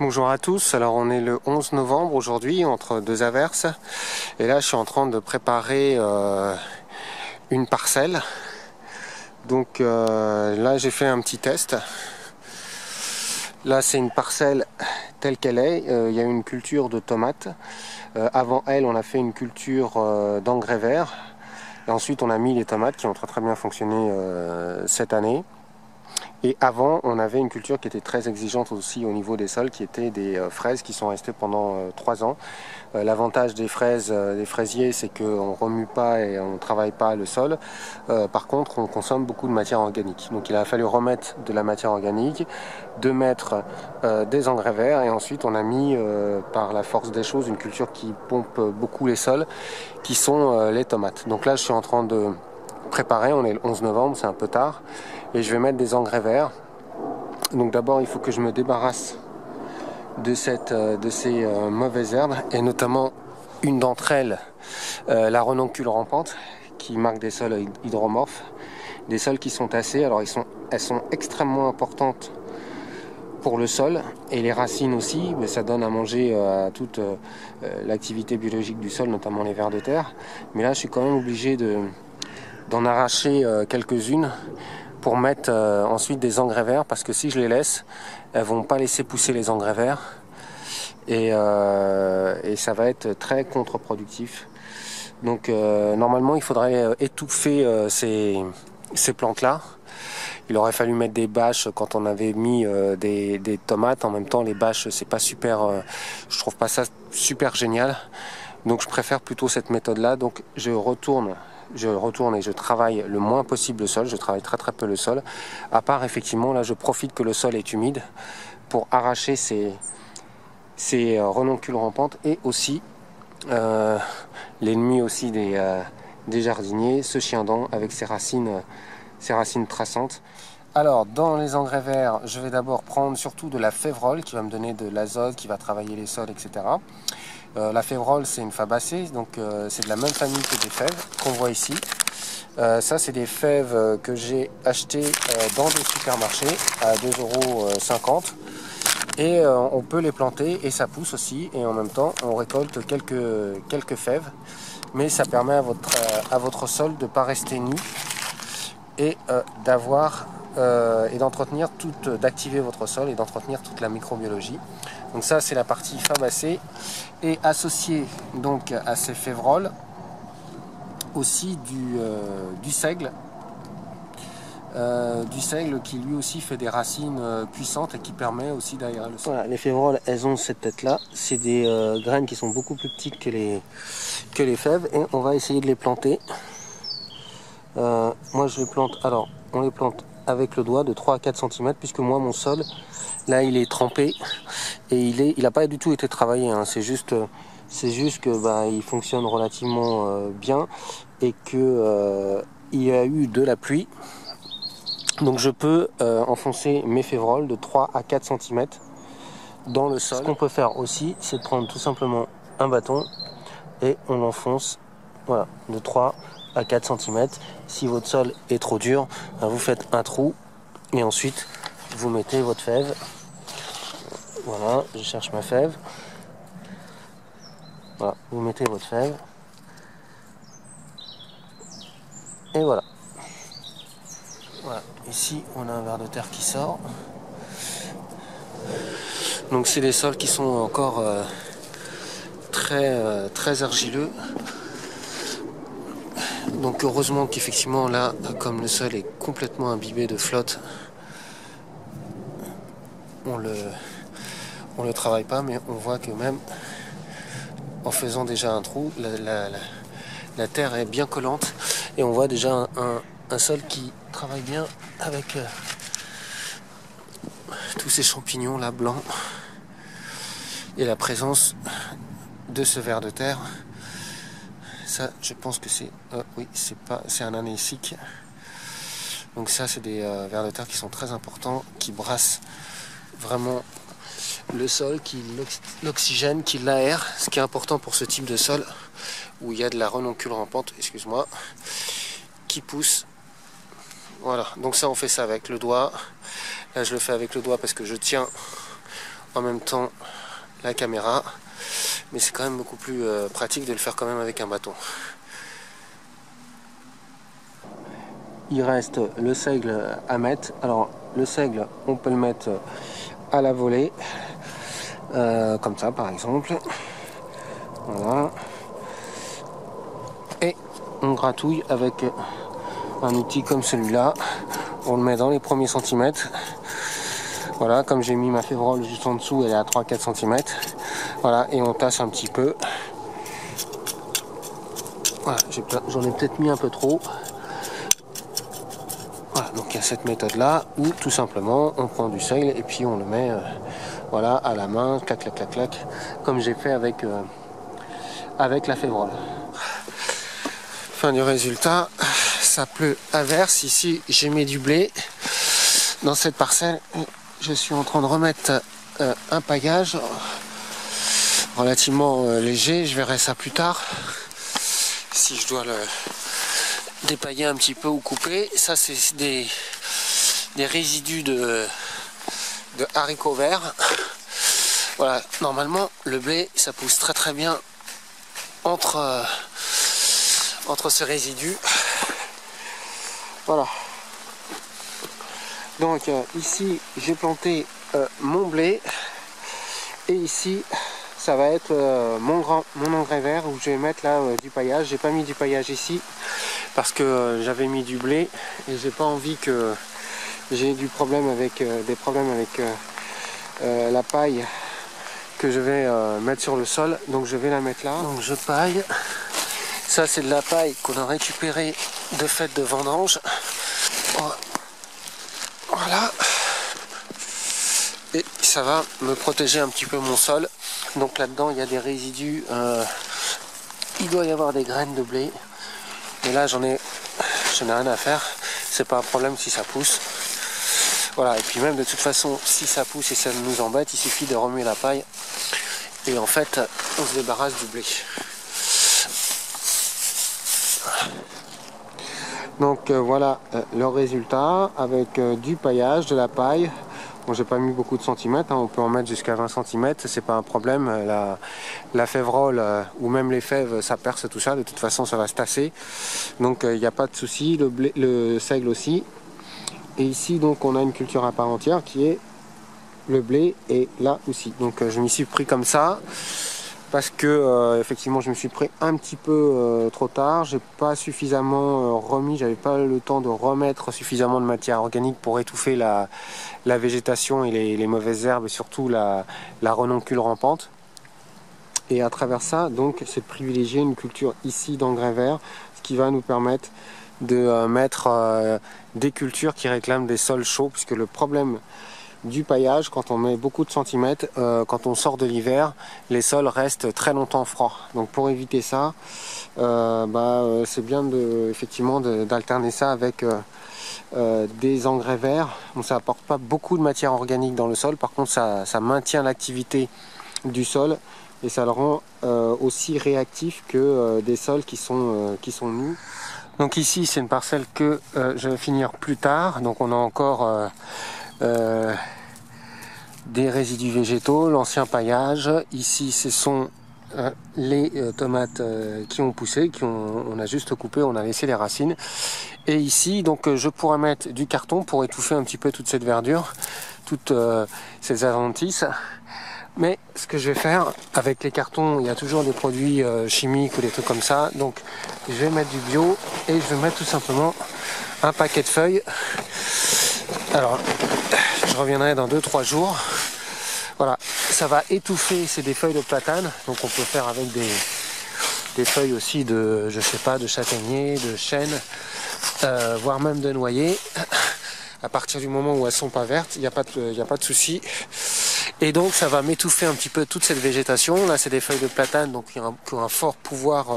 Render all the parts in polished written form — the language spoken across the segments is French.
Bonjour à tous, alors on est le 11 novembre aujourd'hui entre deux averses et là je suis en train de préparer une parcelle. Donc là j'ai fait un petit test. Là c'est une parcelle telle qu'elle est, il y a une culture de tomates. Avant elle on a fait une culture d'engrais verts et ensuite on a mis les tomates qui ont très bien fonctionné cette année. Et avant, on avait une culture qui était très exigeante aussi au niveau des sols, qui étaient des fraises qui sont restées pendant 3 ans. L'avantage des fraises, des fraisiers, c'est qu'on ne remue pas et on ne travaille pas le sol. Par contre, on consomme beaucoup de matière organique. Donc il a fallu remettre de la matière organique, de mettre des engrais verts, et ensuite on a mis, par la force des choses, une culture qui pompe beaucoup les sols, qui sont les tomates. Donc là, je suis en train de préparer, on est le 11 novembre, c'est un peu tard. Et je vais mettre des engrais verts. Donc d'abord il faut que je me débarrasse de ces mauvaises herbes, et notamment une d'entre elles, la renoncule rampante, qui marque des sols hydromorphes, des sols qui sont tassés. Alors elles sont extrêmement importantes pour le sol, et les racines aussi, mais ça donne à manger à toute l'activité biologique du sol, notamment les vers de terre. Mais là je suis quand même obligé d'en arracher quelques-unes pour mettre ensuite des engrais verts, parce que si je les laisse, elles vont pas laisser pousser les engrais verts et ça va être très contre-productif. Donc normalement il faudrait étouffer ces plantes-là. Il aurait fallu mettre des bâches quand on avait mis des tomates. En même temps, les bâches, c'est pas super, je trouve pas ça super génial. Donc je préfère plutôt cette méthode-là. Donc je retourne et je travaille le moins possible le sol. Je travaille très peu le sol. À part, effectivement, là je profite que le sol est humide pour arracher ces renoncules rampantes, et aussi l'ennemi aussi des jardiniers, ce chien-dent avec ses racines traçantes. Alors, dans les engrais verts, je vais d'abord prendre surtout de la févrole qui va me donner de l'azote, qui va travailler les sols, etc. La févrole, c'est une fabacée, donc c'est de la même famille que des fèves qu'on voit ici. Ça, c'est des fèves que j'ai achetées dans des supermarchés à 2,50 €. Et on peut les planter et ça pousse aussi. Et en même temps, on récolte quelques fèves. Mais ça permet à votre sol de ne pas rester nu et d'activer votre sol et d'entretenir toute la microbiologie. Donc ça, c'est la partie fabacée. Et associé donc à ces févroles aussi du seigle. Du seigle qui lui aussi fait des racines puissantes et qui permet aussi d'aérer le sol. Voilà, les févroles, elles ont cette tête là. C'est des graines qui sont beaucoup plus petites que les fèves, et on va essayer de les planter. Moi je les plante, alors on les plante avec le doigt de 3 à 4 cm, puisque moi mon sol là il est trempé et il n'a pas du tout été travaillé, hein. C'est juste que il fonctionne relativement bien, et que il y a eu de la pluie. Donc je peux enfoncer mes févroles de 3 à 4 cm dans le sol. Ce qu'on peut faire aussi, c'est de prendre tout simplement un bâton et on l'enfonce, voilà, de 3 à 4 cm. Si votre sol est trop dur, vous faites un trou et ensuite vous mettez votre fève. Voilà, je cherche ma fève. Voilà, vous mettez votre fève. Et voilà. Voilà, ici on a un ver de terre qui sort. Donc c'est des sols qui sont encore très argileux. Donc heureusement qu'effectivement là, comme le sol est complètement imbibé de flotte, on le travaille pas, mais on voit que même en faisant déjà un trou, la terre est bien collante, et on voit déjà un sol qui travaille bien avec tous ces champignons là blancs et la présence de ce ver de terre. Ça, je pense que c'est oui, c'est un anécique. Donc ça, c'est des vers de terre qui sont très importants, qui brassent vraiment le sol, qui l'oxygène, qui l'aère, ce qui est important pour ce type de sol où il y a de la renoncule rampante, excuse-moi, qui pousse. Voilà, donc ça on fait ça avec le doigt. Là je le fais avec le doigt parce que je tiens en même temps la caméra, mais c'est quand même beaucoup plus pratique de le faire quand même avec un bâton. Il reste le seigle à mettre. Alors le seigle, on peut le mettre à la volée, comme ça par exemple. Voilà. Et on gratouille avec un outil comme celui-là. On le met dans les premiers centimètres. Voilà, comme j'ai mis ma févrole juste en dessous, elle est à 3-4 cm. Voilà, et on tasse un petit peu. Voilà, j'en ai peut-être mis un peu trop. Voilà, donc il y a cette méthode-là où tout simplement on prend du seigle et puis on le met voilà, à la main, clac, clac, clac, clac, comme j'ai fait avec la févrole. Fin du résultat, ça pleut à verse. Ici, j'ai mis du blé dans cette parcelle. Je suis en train de remettre un paillage relativement léger. Je verrai ça plus tard si je dois le dépailler un petit peu ou couper. Ça, c'est des résidus de haricots verts. Voilà, normalement le blé ça pousse très très bien entre ces résidus. Voilà. Donc ici j'ai planté mon blé et ici ça va être mon engrais vert où je vais mettre là du paillage. J'ai pas mis du paillage ici parce que j'avais mis du blé et j'ai pas envie que j'ai des problèmes avec la paille que je vais mettre sur le sol, donc je vais la mettre là. Donc je paille. Ça c'est de la paille qu'on a récupérée de fait de vendange. Voilà. Et ça va me protéger un petit peu mon sol. Donc là-dedans il y a des résidus. Il doit y avoir des graines de blé. Mais là j'en ai rien à faire. C'est pas un problème si ça pousse. Voilà, et puis même de toute façon, si ça pousse et ça nous embête, il suffit de remuer la paille. Et en fait, on se débarrasse du blé. Donc voilà le résultat avec du paillage, de la paille. Bon, j'ai pas mis beaucoup de centimètres, hein, on peut en mettre jusqu'à 20 cm, c'est pas un problème. La févrole ou même les fèves, ça perce tout ça, de toute façon ça va se tasser. Donc il n'y a pas de souci, le seigle aussi. Et ici donc on a une culture à part entière qui est le blé et là aussi. Donc je m'y suis pris comme ça parce que effectivement je me suis pris un petit peu trop tard. J'ai pas suffisamment remis, j'avais pas le temps de remettre suffisamment de matière organique pour étouffer la végétation et les mauvaises herbes et surtout la renoncule rampante. Et à travers ça donc c'est de privilégier une culture ici d'engrais verts, ce qui va nous permettre de mettre des cultures qui réclament des sols chauds, puisque le problème du paillage, quand on met beaucoup de centimètres, quand on sort de l'hiver, les sols restent très longtemps froids. Donc pour éviter ça, c'est bien effectivement d'alterner ça avec des engrais verts. Bon, ça apporte pas beaucoup de matière organique dans le sol, par contre ça maintient l'activité du sol et ça le rend aussi réactif que des sols qui sont nus. Donc ici c'est une parcelle que je vais finir plus tard, donc on a encore des résidus végétaux, l'ancien paillage. Ici ce sont les tomates qui ont poussé, on a juste coupé, on a laissé les racines. Et ici donc je pourrais mettre du carton pour étouffer un petit peu toute cette verdure, toutes ces adventices. Mais ce que je vais faire avec les cartons, il y a toujours des produits chimiques ou des trucs comme ça. Donc je vais mettre du bio et je vais mettre tout simplement un paquet de feuilles. Alors je reviendrai dans 2-3 jours. Voilà, ça va étouffer, c'est des feuilles de platane. Donc on peut faire avec des feuilles aussi de, je sais pas, de châtaignier, de chêne, voire même de noyer. À partir du moment où elles sont pas vertes, il n'y a pas de souci. Et donc ça va m'étouffer un petit peu toute cette végétation. Là c'est des feuilles de platane donc qui ont un fort pouvoir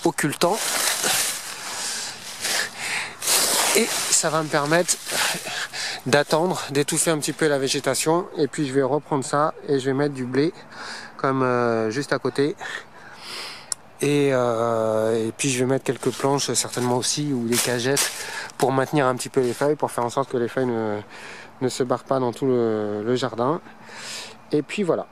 occultant. Et ça va me permettre d'attendre, d'étouffer un petit peu la végétation. Et puis je vais reprendre ça et je vais mettre du blé comme juste à côté. Et puis je vais mettre quelques planches certainement aussi ou des cagettes pour maintenir un petit peu les feuilles, pour faire en sorte que les feuilles ne se barrent pas dans tout le jardin. Et puis voilà.